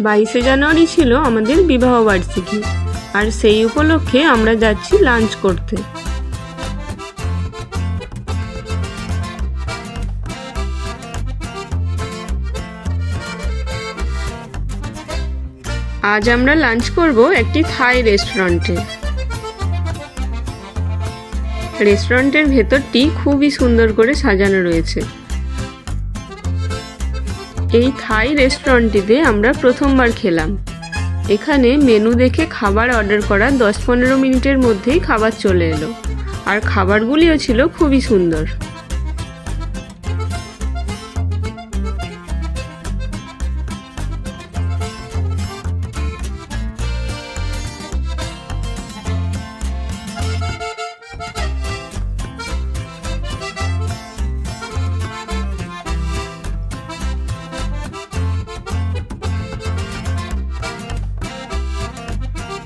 22শে জানুয়ারি ছিল আমাদের বিবাহ বার্ষিকী, আর সেই উপলক্ষে আমরা যাচ্ছি লাঞ্চ করতে। আজ আমরা লাঞ্চ করব একটি থাই রেস্টুরেন্টে। রেস্টুরেন্টের ভেতরটি খুবই সুন্দর করে সাজানো রয়েছে। এই থাই রেস্টুরেন্টটিতে আমরা প্রথমবার খেলাম। এখানে মেনু দেখে খাবার অর্ডার করা 10-15 মিনিটের মধ্যেই খাবার চলে এলো, আর খাবারগুলিও ছিল খুবই সুন্দর।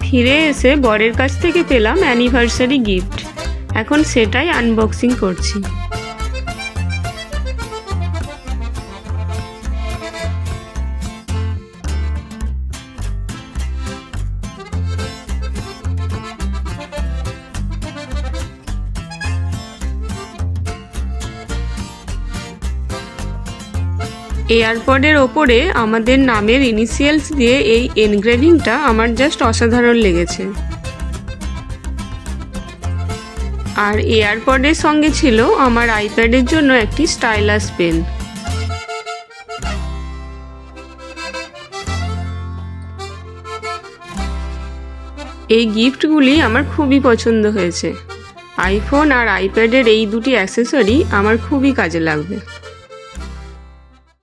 ফিরে এসে বরের কাছ থেকে পেলাম অ্যানিভার্সারি গিফট। এখন সেটাই আনবক্সিং করছি। এয়ারপডের ওপরে আমাদের নামের ইনিশিয়ালস দিয়ে এই এনগ্রেভিংটা আমার জাস্ট অসাধারণ লেগেছে। আর এয়ারপডের সঙ্গে ছিল আমার আইপ্যাডের জন্য একটি স্টাইলাস পেন। এই গিফটগুলি আমার খুবই পছন্দ হয়েছে। আইফোন আর আইপ্যাডের এই দুটি অ্যাক্সেসরি আমার খুবই কাজে লাগবে।